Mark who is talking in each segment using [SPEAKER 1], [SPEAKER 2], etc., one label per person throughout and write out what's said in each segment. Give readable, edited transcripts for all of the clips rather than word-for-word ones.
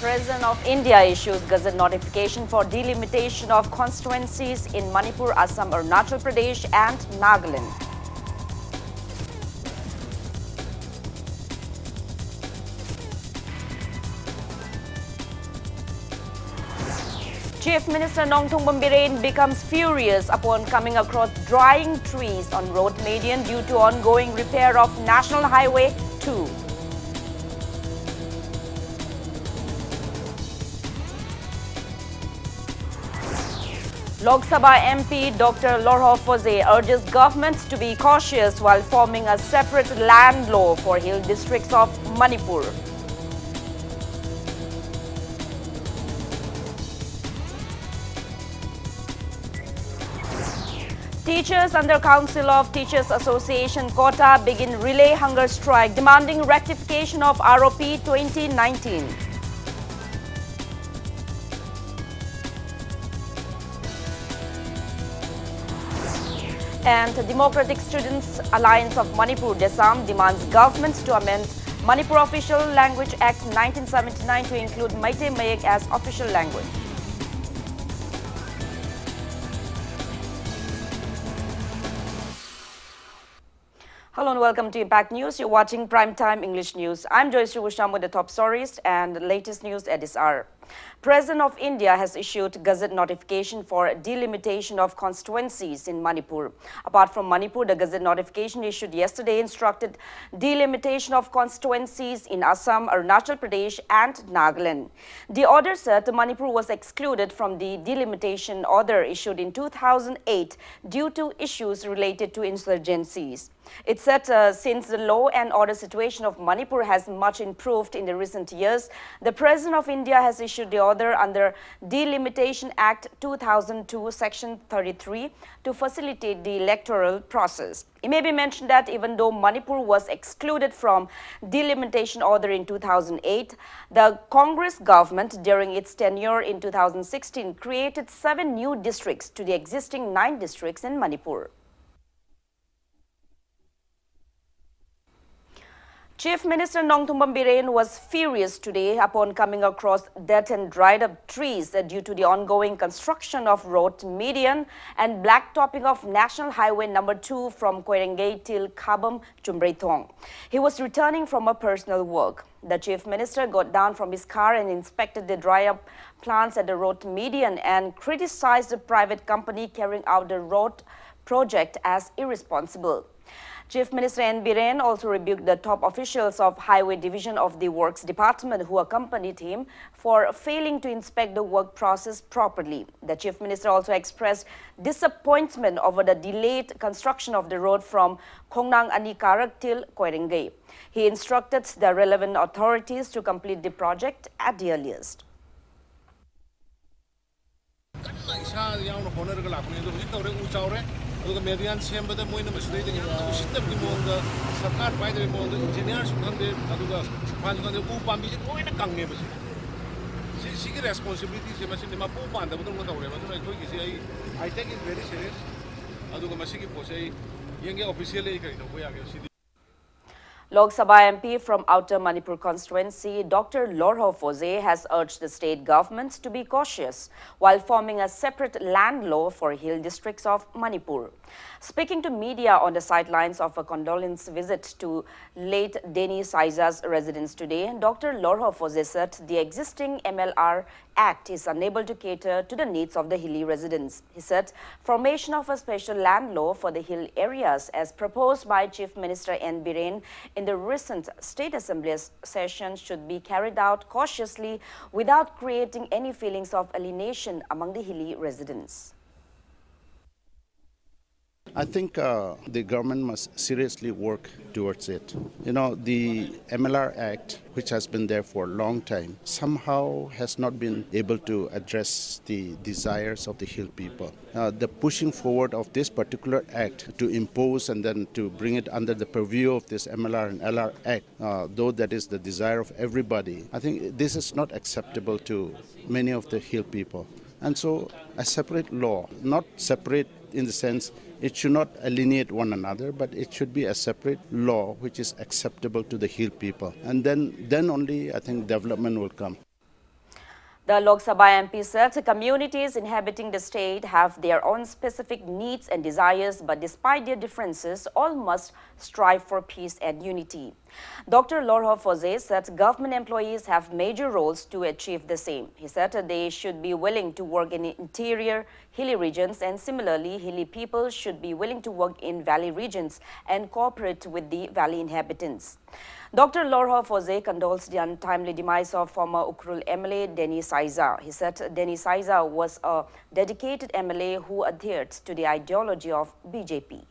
[SPEAKER 1] President of India issues Gazette notification for delimitation of constituencies in Manipur, Assam, Arunachal Pradesh and Nagaland. Chief Minister Nongthong Biren becomes furious upon coming across drying trees on road median due to ongoing repair of National Highway 2. Lok Sabha MP Dr. Lorho Foze urges governments to be cautious while forming a separate land law for hill districts of Manipur. Teachers under Council of Teachers Association Kota begin relay hunger strike demanding rectification of ROP 2019. And the Democratic Students Alliance of Manipur, DESAM, demands governments to amend Manipur Official Language Act 1979 to include Meitei Mayek as official language. Hello and welcome to Impact News. You're watching Primetime English News. I'm Joyce Rusham with the top stories and the latest news at this hour. President of India has issued Gazette notification for delimitation of constituencies in Manipur. Apart from Manipur, the Gazette notification issued yesterday instructed delimitation of constituencies in Assam, Arunachal Pradesh and Nagaland. The order said Manipur was excluded from the delimitation order issued in 2008 due to issues related to insurgencies. It said since the law and order situation of Manipur has much improved in the recent years, the President of India has issued the order under Delimitation Act 2002 Section 33 to facilitate the electoral process. It may be mentioned that even though Manipur was excluded from delimitation order in 2008, the Congress government during its tenure in 2016 created 7 new districts to the existing 9 districts in Manipur. Chief Minister Nongthong Biren was furious today upon coming across dead and dried up trees due to the ongoing construction of road median and blacktopping of National Highway number 2 from Koirengay till Khabam Chumbrethong. He was returning from a personal work. The Chief Minister got down from his car and inspected the dry-up plants at the road median and criticized the private company carrying out the road project as irresponsible. Chief Minister N. Biren also rebuked the top officials of Highway Division of the Works Department who accompanied him for failing to inspect the work process properly. The Chief Minister also expressed disappointment over the delayed construction of the road from Khongnang Anikarak till Koirengay. He instructed the relevant authorities to complete the project at the earliest.
[SPEAKER 2] Median chamber the Moina Masredi, Ushita Monga, Sakar by the Monga, engineers from the Upami, Moina Kangi. She responsibilities, a machine in my poop and the I take it very serious. Aduga Masiki Pose, young officially, we are.
[SPEAKER 1] Lok Sabha MP from Outer Manipur constituency, Dr. Lorho Foze, has urged the state governments to be cautious while forming a separate land law for hill districts of Manipur. Speaking to media on the sidelines of a condolence visit to late Deni Saiza's residence today, Dr. Lorho Foze said the existing MLR Act is unable to cater to the needs of the hilly residents. He said formation of a special land law for the hill areas as proposed by Chief Minister N. Biren in the recent State Assembly session should be carried out cautiously without creating any feelings of alienation among the hilly residents.
[SPEAKER 3] I think the government must seriously work towards it. You know, the MLR Act, which has been there for a long time, somehow has not been able to address the desires of the hill people. The pushing forward of this particular act to impose and then to bring it under the purview of this MLR and LR Act, though that is the desire of everybody, I think this is not acceptable to many of the hill people. And so a separate law, not separate in the sense it should not alienate one another, but it should be a separate law which is acceptable to the hill people. And then only I think development will come.
[SPEAKER 1] The Lok Sabha MP said communities inhabiting the state have their own specific needs and desires, but despite their differences, all must strive for peace and unity. Dr. Lorho Foze said government employees have major roles to achieve the same. He said they should be willing to work in interior, hilly regions, and similarly, hilly people should be willing to work in valley regions and cooperate with the valley inhabitants. Dr. Lorho Foze condoles the untimely demise of former Ukhrul MLA Denny Saiza. He said Denny Saiza was a dedicated MLA who adhered to the ideology of BJP.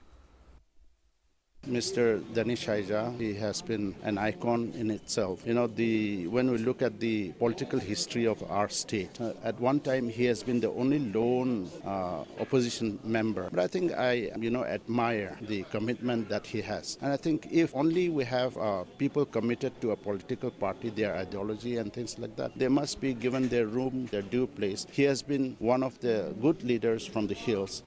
[SPEAKER 3] Mr. Danish Shaija, he has been an icon in itself. You know, when we look at the political history of our state, at one time he has been the only lone opposition member. But I think I admire the commitment that he has. And I think if only we have people committed to a political party, their ideology and things like that, they must be given their room, their due place. He has been one of the good leaders from the hills.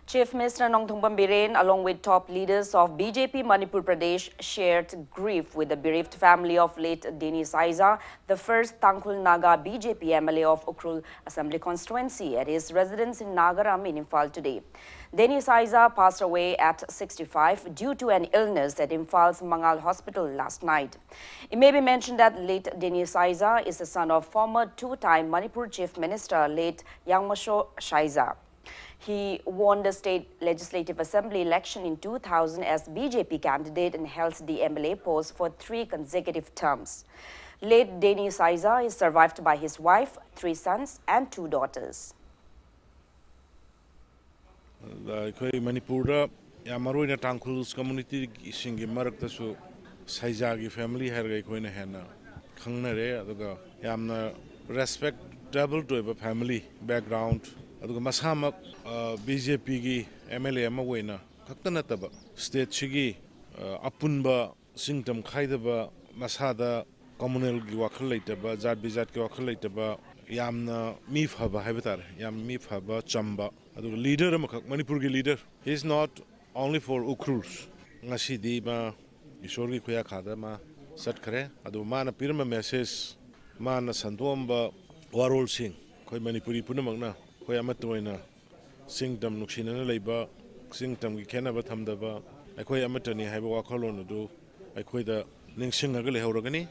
[SPEAKER 1] Chief Minister Nongthongpam Biren, along with top leaders of BJP Manipur Pradesh, shared grief with the bereaved family of late Denny Saiza, the first Tangkhul Naga BJP MLA of Ukhrul Assembly Constituency, at his residence in Nagaram in Imphal today. Denny Saiza passed away at 65 due to an illness at Imphal's Mangal Hospital last night. It may be mentioned that late Denny Saiza is the son of former two-time Manipur Chief Minister late Yangmasho Saiza. He won the state legislative assembly election in 2000 as BJP candidate and held the MLA post for 3 consecutive terms. Late Denny Saiza is survived by his wife, 3 sons and 2 daughters.
[SPEAKER 2] Manipur Yamaruina Tangkhul community singi maraktasu Saizagi family herga koina hena khangnare aduga yamna respectable to a family background aduga masamak BJP gi MLA ama goina khakta nataba state sigi apunba singtam khaidaba masada communal gi wakhal leitaba jat bijat gi wakhal leitaba yamna mi phaba haibatar yam mi phaba chamba aduga leader amakak Manipur gi leader. He is not only for Ukhrul ngasi di ma ishor gi khoya khada ma sat khare adu mana pirma message mana sandomba warol sing khoi Manipuri punamangna khoi amatoina singdam nuksinana leiba singdam gi khenaba thamdaba akhoi amatani haiba wakholon adu akhoi da ningsingaga lehoragani.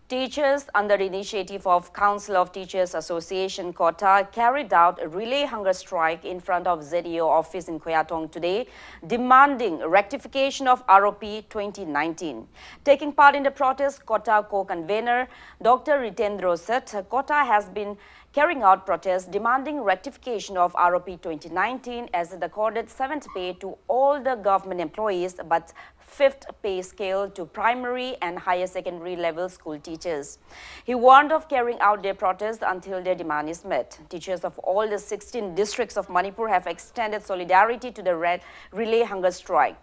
[SPEAKER 1] Teachers, under the initiative of Council of Teachers Association Kota, carried out a relay hunger strike in front of ZEO office in Koyatong today, demanding rectification of ROP 2019. Taking part in the protest, Kota co-convener Dr. Ritendro said Kota has been carrying out protests demanding rectification of ROP 2019 as it accorded 7th pay to all the government employees but 5th pay scale to primary and higher secondary level school teachers. He warned of carrying out their protest until their demand is met. Teachers of all the 16 districts of Manipur have extended solidarity to the relay hunger strike.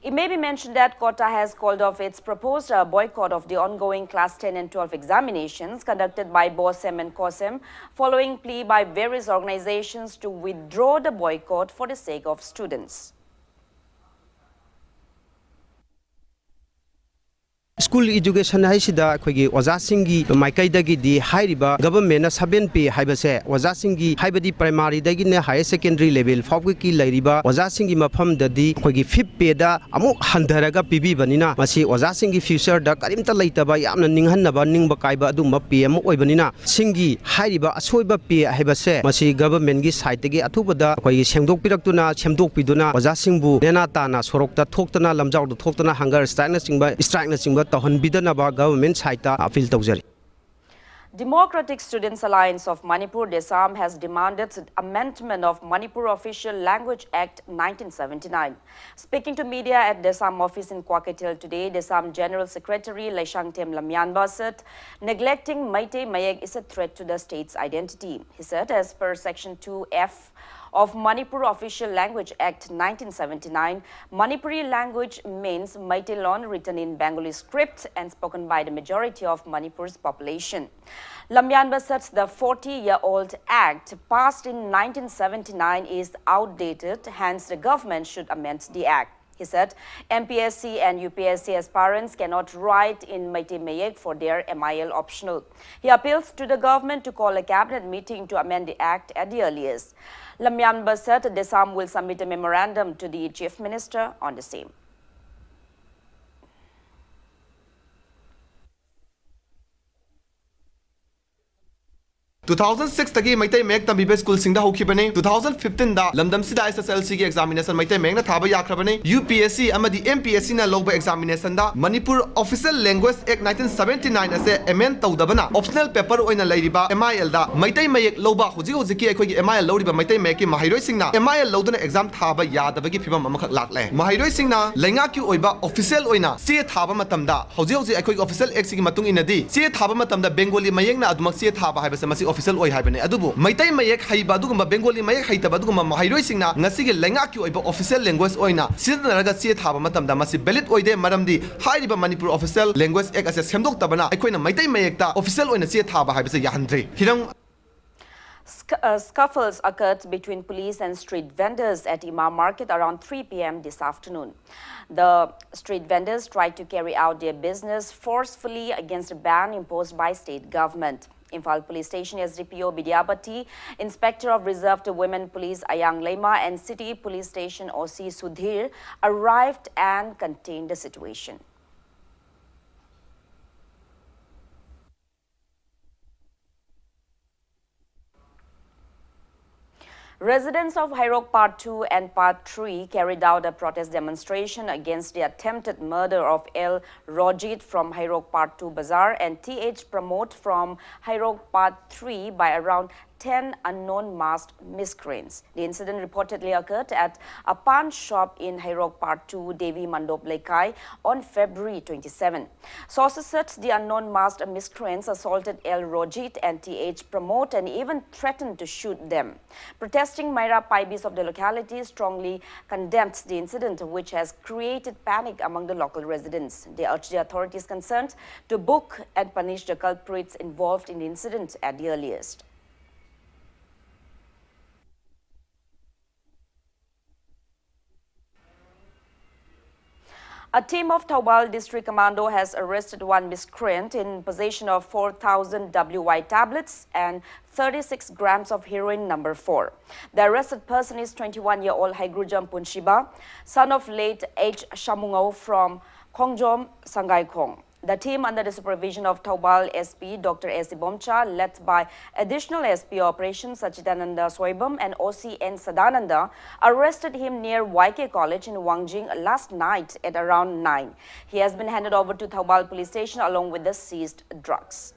[SPEAKER 1] It may be mentioned that Kota has called off its proposed boycott of the ongoing class 10 and 12 examinations conducted by BOSEM and COSEM, following plea by various organizations to withdraw the boycott for the sake of students.
[SPEAKER 4] School education haisida akhoi oja singi maikai dagi di hairiba government na 7 pay haibase oja singi haibadi primary dagi ne higher secondary level fawgi ki lairiba oja singi mafam dadi akhoi 5th pay da amuk handaraga pibi banina masi oja singi future da karimta leitaba yamna ninghanaba ningba kaiba aduma pay am oibanina singi hairiba asoiba pay haibase masi government gi side dagi athubada akhoi sengdok piraktuna semdok piduna oja singbu nena ta na sorokta thoktana lamjaw do thoktana hunger strike na singba government appeal tawjari.
[SPEAKER 1] Democratic Students Alliance of Manipur, DESAM, has demanded amendment of Manipur Official Language Act 1979. Speaking to media at DESAM office in Kwaketil today, DESAM General Secretary Laishangtem Lamyanba said neglecting Meitei Mayek is a threat to the state's identity. He said as per Section 2F of Manipur Official Language Act 1979, Manipuri language means Meitei Lon written in Bengali script and spoken by the majority of Manipur's population. Lamyanba said the 40-year-old act passed in 1979 is outdated, hence the government should amend the act. He said MPSC and UPSC aspirants cannot write in Meitei Mayek for their MIL optional. He appeals to the government to call a cabinet meeting to amend the act at the earliest. Lamyan said Desam will submit a memorandum to the Chief Minister on the same.
[SPEAKER 5] 2006 तगी मैते make तंबीबे school सिंगदा होखिबने 2015 दा लमदम सिदा SSLC की examination मैते make न थाबा याखरबने UPSC अमदी MPSC न लोग examination दा मणिपुर ऑफिशियल लैंग्वेज एक्ट 1979 असे अमेंड तौदबना ऑप्शनल पेपर ओइना लैरिबा MIL दा मैते मेक लोबा हुजि हुजि की अखोगी MIL लौरिबा मैते मेक की महाइरोय सिंगना MIL लौदना एग्जाम थाबा यादबगी फिबम अमखक लाकले महाइरोय सिंगना लैंगा की ओइबा ऑफिशियल ओइना सी थाबा मतमदा हुजि हुजि अखोगी ऑफिशियल एक्ट की मतुंग इनदी सी थाबा मतमदा बेंगोली मयेंगना अदुमक सी थाबा हाइबसे मसी ऑफिशियल ओइ हाइबने अदुबु Meitei मयेक हाइबा दुगुम Bengali मयेक हाइतबा दुगुम महाइरोय सिंगना ngasi gi lenga ki oiba official language oina sidnaraga che thaba matamda masi valid oide maramdi hairiba manipur official language ek ase semdok tabana aikoina Meitei मयेक ता official oina che thaba haibase yahandre hirang
[SPEAKER 1] Scuffles occurred between police and street vendors at Imam Market around 3 p.m. this afternoon. The street vendors tried to carry out their business forcefully against a ban imposed by state government. Imphal Police Station SDPO Bidyapati, Inspector of Reserve to Women Police Ayang Lema and City Police Station OC Sudhir arrived and contained the situation. Residents of Hairok Part 2 and Part 3 carried out a protest demonstration against the attempted murder of L. Rojit from Hairok Part 2 Bazaar and T.H. Pramod from Hairok Part 3 by around 10 unknown masked miscreants. The incident reportedly occurred at a pawn shop in Hairok Part 2, Devi Mandop Lekai on February 27. Sources said the unknown masked miscreants assaulted L. Rojit and T.H. Pramod and even threatened to shoot them. Protesting Myra Paibis of the locality strongly condemned the incident, which has created panic among the local residents. They urged the authorities concerned to book and punish the culprits involved in the incident at the earliest. A team of Taubal District Commando has arrested one miscreant in possession of 4,000 WY tablets and 36 grams of heroin number 4. The arrested person is 21-year-old Haigrujam Punshiba, son of late H. Shamungo from Kongjom, Sangai Kong. The team, under the supervision of Taubal SP Dr. S. Bomcha, led by additional SP operations Sachidananda Soibam and OCN Sadananda, arrested him near YK College in Wangjing last night at around 9. He has been handed over to Taubal Police Station along with the seized drugs.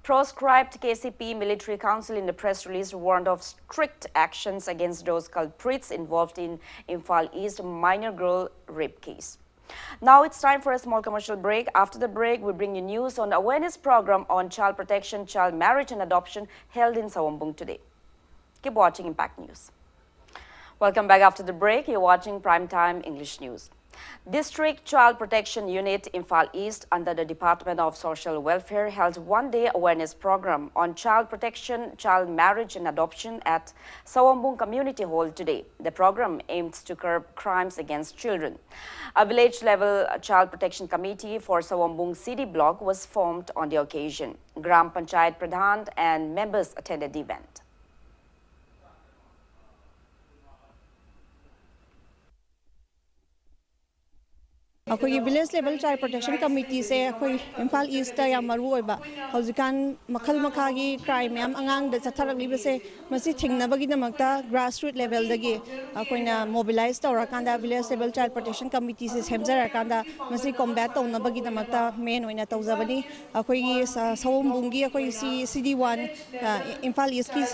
[SPEAKER 1] Proscribed KCP Military Council in the press release warned of strict actions against those culprits involved in Imphal East minor girl rape case. Now it's time for a small commercial break. After the break, we bring you news on the awareness program on child protection, child marriage and adoption held in Sawambung today. Keep watching Impact News. Welcome back after the break. You're watching Primetime English News. District Child Protection Unit Imphal East under the Department of Social Welfare held one-day awareness program on child protection, child marriage and adoption at Sawambung Community Hall today. The program aims to curb crimes against children. A village-level child protection committee for Sawambung City Block was formed on the occasion. Gram Panchayat Pradhan and members attended the event.
[SPEAKER 6] अखोई village level child protection committee से अखोई Imphal east या मरु ओइबा हौजिकान मखल मखागी crime याम अंगांग द चथरगलिबे से मसी थिंगनबगी दमकता ग्रास रूट लेवल दगी अखोइना मोबिलाइज तौरकांदा village level child protection committee से सेमजरकांदा मसी कॉम्बैट तौनबगी दमकता मेन ओइना तौजबनी अखोई सवंबुंगी अखोई CD1 इम्फाल ईस्ट की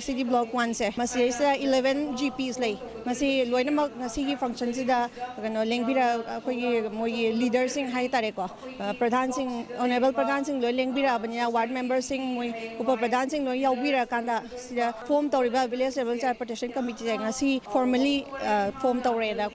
[SPEAKER 6] CD ब्लॉक 1 से मसी 11 GPs ले मसी लोइनमक नसीगी फंक्शन सिदा कनो लेंगबिरा अखोई मोई लीडर सिंह हाई तारे को प्रधान सिंह ऑनरेबल प्रधान सिंह लोई लेंगबिरा बनिया वार्ड मेंबर सिंह मोई उप प्रधान सिंह लोई याउबिरा कांदा सिदा फॉर्म तौरिबा village level child protection committee जागा सी फॉर्मली फॉर्म तौरेदा.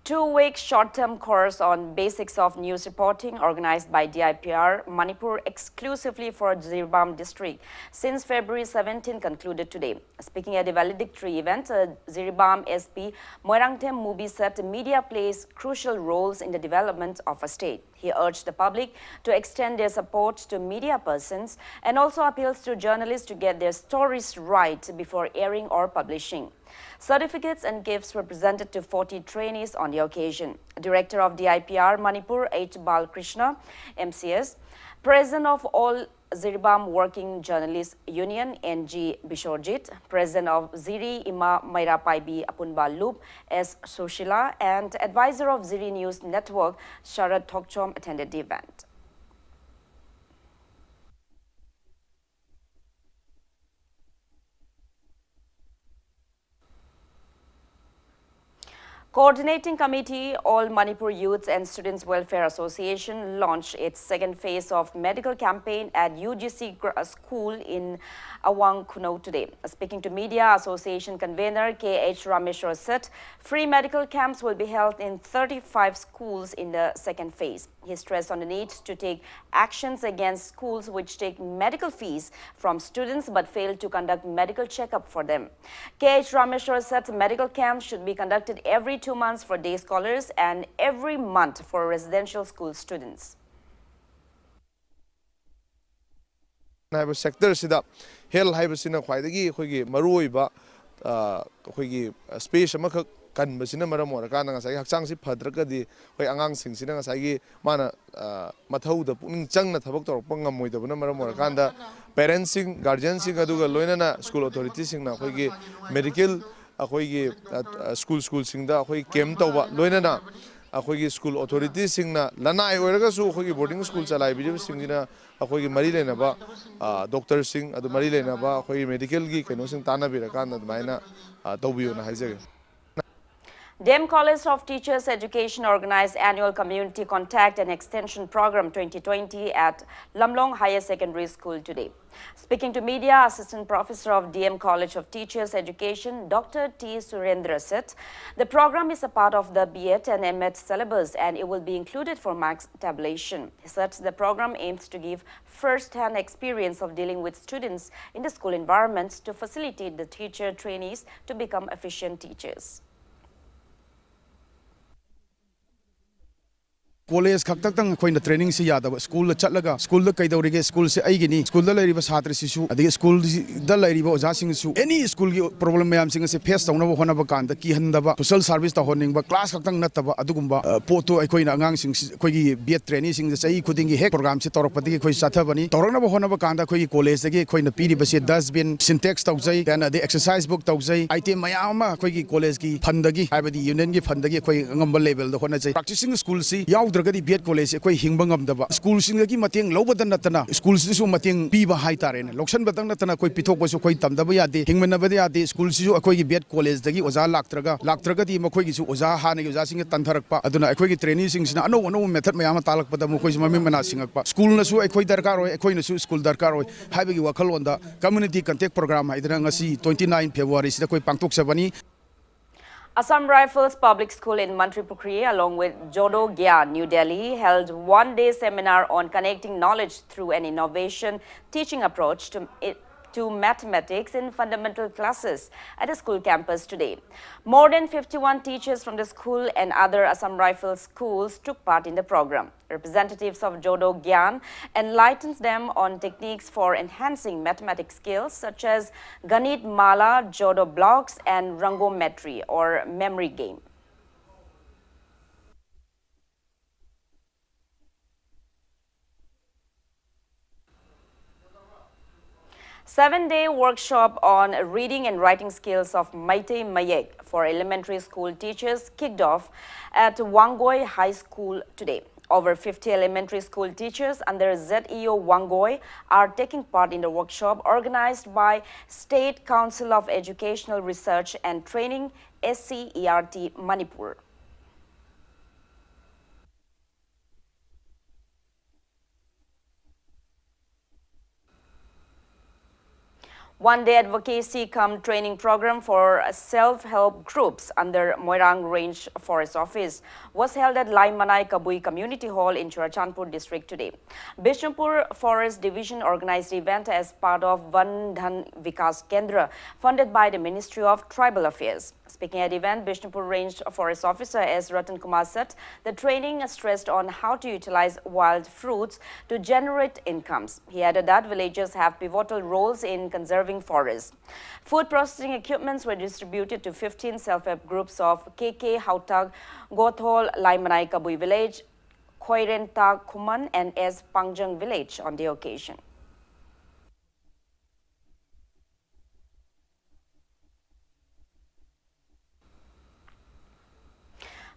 [SPEAKER 1] Two-week short-term course on basics of news reporting organized by DIPR Manipur exclusively for Zirbam district since February 17 concluded today. Speaking at the valedictory event, Zirbam SP Moirangthem Mubi said media plays crucial roles in the development of a state. He urged the public to extend their support to media persons and also appeals to journalists to get their stories right before airing or publishing. Certificates and gifts were presented to 40 trainees on the occasion. Director of DIPR Manipur H. Balkrishna, MCS, President of all Zirbam Working Journalists Union NG Bishorjit, President of Ziri Ima Mairapaibi Apunba Loop S. Sushila, and Advisor of Ziri News Network Sharad Thokchom attended the event. Coordinating Committee, All Manipur Youths and Students Welfare Association launched its second phase of medical campaign at UGC School in Awang Kuno today. Speaking to media, Association convener K.H. Rameshwar said free medical camps will be held in 35 schools in the second phase. He stressed on the need to take actions against schools which take medical fees from students but fail to conduct medical checkup for them. K.H. Rameshwar said medical camps should be conducted every 2 months for day scholars and every month for residential school students.
[SPEAKER 7] Sector sida health haibasina khwaidagi khoigi maruoiba khoigi space amakak kanbasina maram orakana ngasai hakchang si phadragadi khoi angang singsina ngasai mana mathauda puning changna thabak torpa ngamoidabuna maram orakanda parents sing guardians sing aduga loinana school authorities sing na khoigi medical khoigi school singda khoi camp tawba loinana अखोगी school authority सिंगना लनाई ओरगसु अखोगी boarding school चलाई बिजब सिंगना अखोगी मरी लेनबा doctor सिंग अदु मरी लेनबा अखोगी मेडिकल की कनो सिंग ताना बिरकान अदमाइना तौबियो ना हाइजगे
[SPEAKER 1] DEM College of Teachers Education organized annual Community Contact and Extension Program 2020 at Lamlong Higher Secondary School today. Speaking to media, Assistant Professor of DEM College of Teachers Education, Dr. T. Surendra said, the program is a part of the B.Ed and M.Ed syllabus and it will be included for marks tabulation. He said the program aims to give first-hand experience of dealing with students in the school environment to facilitate the teacher trainees to become efficient teachers.
[SPEAKER 8] College khaktak khoina training si yadaba school chatlaga school da kaidawrige school se aigini school da lairiba satri sisu adi school da lairiba oja sing su any school gi problem mayam sing se face tawna ba hona ba kan da ki handaba social service ta honing ba class khaktak nataba adugumba poto aikoina angang sing khoigi B.Ed training sing sai khuding gi hek program se torapati khoi sathabani torana ba hona ba kan da khoi college gi khoina piri ba se dustbin syntax tawjai kana the exercise book tawjai item mayam ma khoi college gi fandagi habadi union gi fandagi khoi ngamba level da hona jai practicing school si B.Ed college koi hingbangam daba school singagi mateng lobada natana school sisu mateng piba hai tarena loksan batang natana koi pithok basu koi tamdaba yade hingmana bade yade school sisu akoi gi B.Ed college dagi oja laktraga di makoi gi su oja hana gi oja singa tantharakpa aduna akoi gi training sing sina ano method mayam talakpada mukoi mami mana singakpa school na su akoi darkar oi akoi na su school darkar oi haibagi wakhalonda community contact program haidana ngasi 29 February sida koi pangtok sabani.
[SPEAKER 1] Assam Rifles Public School in Mantripukri along with Jodo Gya, New Delhi held one-day seminar on connecting knowledge through an innovation teaching approach to mathematics in fundamental classes at a school campus today. More than 51 teachers from the school and other Assam Rifles schools took part in the program. Representatives of Jodo Gyan enlightened them on techniques for enhancing mathematics skills such as Ganit Mala, Jodo blocks and Rangometry or memory game. 7-day workshop on reading and writing skills of Maite Mayek for elementary school teachers kicked off at Wangoi High School today. Over 50 elementary school teachers under ZEO Wangoi are taking part in the workshop organized by State Council of Educational Research and Training SCERT Manipur. One-day advocacy cum training program for self-help groups under Moirang Range Forest Office was held at Lai Manai Kabui Community Hall in Churachandpur district today. Bishnupur Forest Division organized the event as part of Van Dhan Vikas Kendra, funded by the Ministry of Tribal Affairs. Speaking at the event, Bishnupur Range Forest Officer S. Ratan Kumar said the training stressed on how to utilize wild fruits to generate incomes. He added that villagers have pivotal roles in conserving forests. Food processing equipments were distributed to 15 self-help groups of KK Hautag, Gothol, Laimanai Kabui Village, Khoirenta Kuman and S. Pangjang Village on the occasion.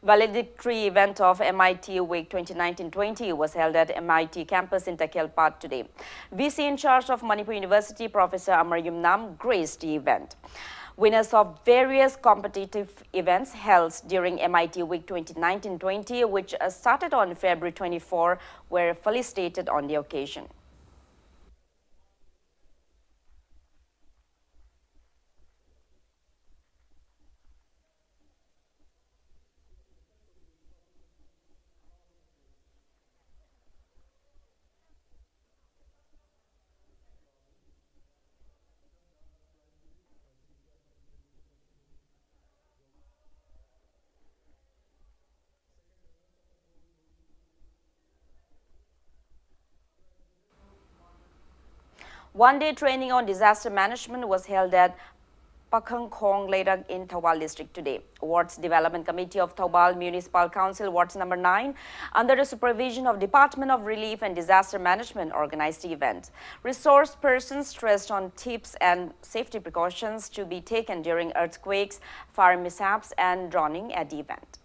[SPEAKER 1] Valedictory event of MIT Week 2019-20 was held at MIT campus in Takhelpat today. VC in charge of Manipur University, Professor Amar Yumnam, graced the event. Winners of various competitive events held during MIT Week 2019-20, which started on February 24, were felicitated on the occasion. One-day training on disaster management was held at Pakhang Khong Lerang in Thawal district today. Wards Development Committee of Thawal Municipal Council, Wards number 9, under the supervision of Department of Relief and Disaster Management, organized the event. Resource persons stressed on tips and safety precautions to be taken during earthquakes, fire mishaps and drowning at the event.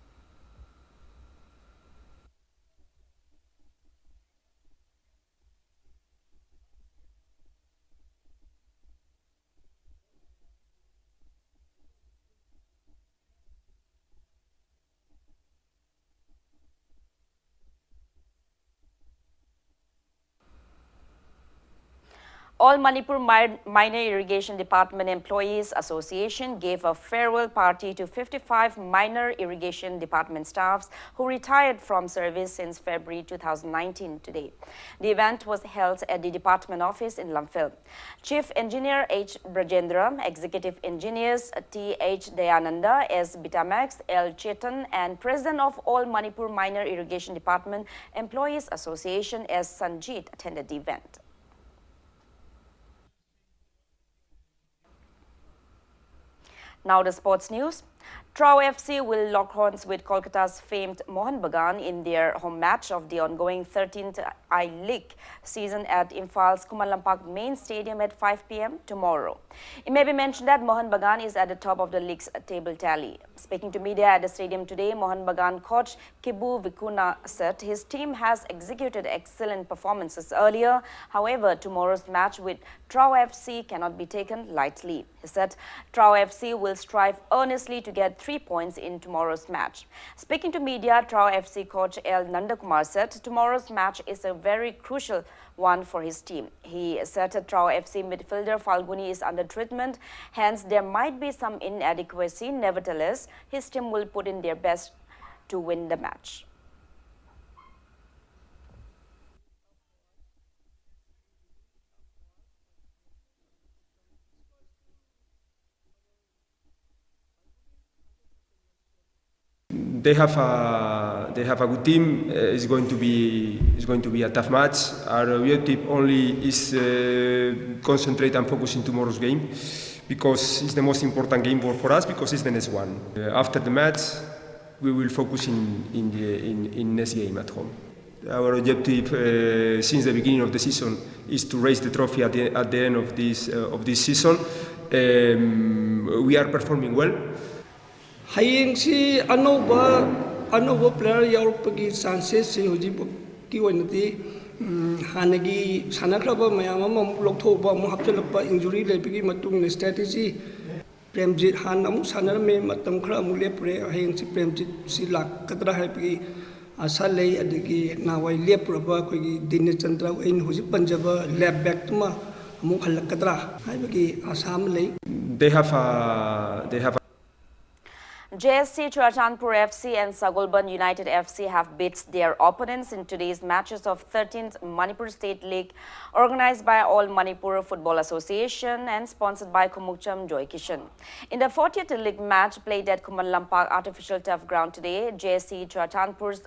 [SPEAKER 1] All Manipur Minor Irrigation Department Employees Association gave a farewell party to 55 minor irrigation department staffs who retired from service since February 2019 today. The event was held at the department office in Lamphil. Chief Engineer H. Brajendra, Executive Engineers T. H. Dayananda, S. Bitamax, L. Chetan, and President of All Manipur Minor Irrigation Department Employees Association S. Sanjeet attended the event. Now the sports news. Trau FC will lock horns with Kolkata's famed Mohan Bagan in their home match of the ongoing 13th I-League season at Imphaal's Kumalampak main stadium at 5 p.m. tomorrow. It may be mentioned that Mohan Bagan is at the top of the league's table tally. Speaking to media at the stadium today, Mohan Bagan coach Kibu Vikuna said his team has executed excellent performances earlier. However, tomorrow's match with Trau FC cannot be taken lightly. He said Trau FC will strive earnestly to get 3 points in tomorrow's match. Speaking to media, Trau FC coach L. Nandakumar said tomorrow's match is a very crucial one for his team. He said Trau FC midfielder Falguni is under treatment, hence there might be some inadequacy. Nevertheless, his team will put in their best to win the match.
[SPEAKER 9] They have a good team. It's going to be a tough match. Our objective only is concentrate and focus in tomorrow's game, because it's the most important game for us, because it's the next one. After the match, we will focus in next game at home. Our objective since the beginning of the season is to raise the trophy at the end of this season. We are performing well.
[SPEAKER 10] Hayeng si anova player yaurpagi chances si hojibki oinati hanagi sanakraba mayam ama lokthoba mu hapchalapa injury lebigi matung strategy Premjit han amu sanarme matam khra amu lepre hayeng si Premjit si lakadra haipagi asa lei adigi nawai lepraba kogi Dinachandra in hoji Punjaba left back tuma ꯑꯃꯨꯛ ꯍꯜꯂꯛꯀꯗ꯭ꯔꯥ ꯍꯥꯏꯕꯒꯤ ꯑꯥꯁꯥ ꯑꯃ ꯂꯩ
[SPEAKER 9] they have
[SPEAKER 1] JSC Churachandpur FC and Sagolban United FC have beat their opponents in today's matches of 13th Manipur State League, organized by All Manipur Football Association and sponsored by Kumukcham Joy Kishan. In the 40th league match played at Kumanlampak Artificial Turf Ground today, JSC Churachandpur's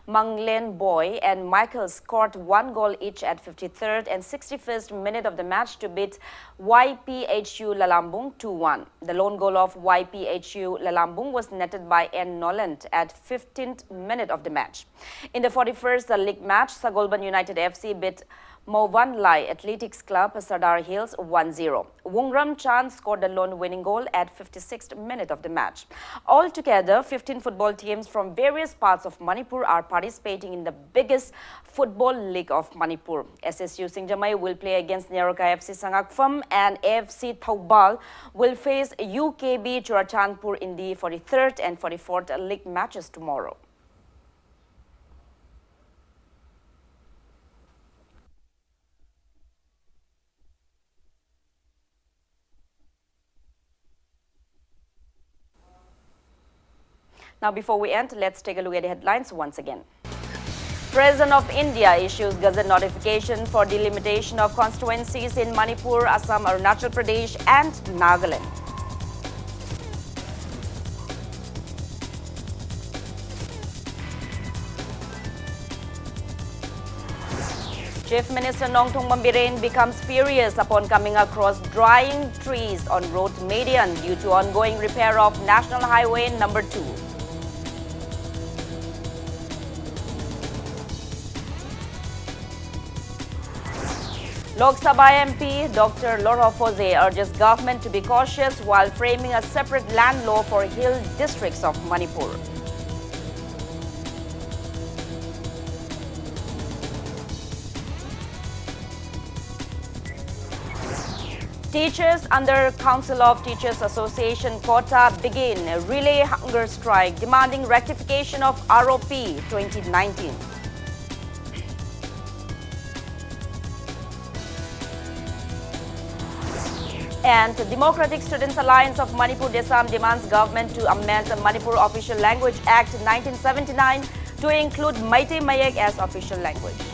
[SPEAKER 1] Manglen Boy and Michael scored 1 goal each at 53rd and 61st minute of the match to beat YPHU Lalambung 2-1. The lone goal of YPHU Lalambung was netted by N. Noland at 15th minute of the match. In the 41st league match, Sagolban United FC beat Movan Lai Athletics Club Sardar Hills 1-0. Wungram Chan scored the lone winning goal at 56th minute of the match. Altogether, 15 football teams from various parts of Manipur are participating in the biggest football league of Manipur. SSU Singjamai will play against Neroka FC Sangakpham and AFC Thoubal will face UKB Churachandpur in the 43rd and 44th league matches tomorrow. Now, before we end, let's take a look at the headlines once again. President of India issues Gazette notification for delimitation of constituencies in Manipur, Assam, Arunachal Pradesh and Nagaland. Chief Minister Nongthong Mambiren becomes furious upon coming across drying trees on road median due to ongoing repair of National Highway number 2. Lok Sabha MP Dr. Laura Fose urges government to be cautious while framing a separate land law for hill districts of Manipur. Teachers under Council of Teachers Association quota begin a relay hunger strike demanding rectification of ROP 2019. And the Democratic Students Alliance of Manipur Desam demands government to amend the Manipur Official Language Act 1979 to include Meitei Mayek as official language.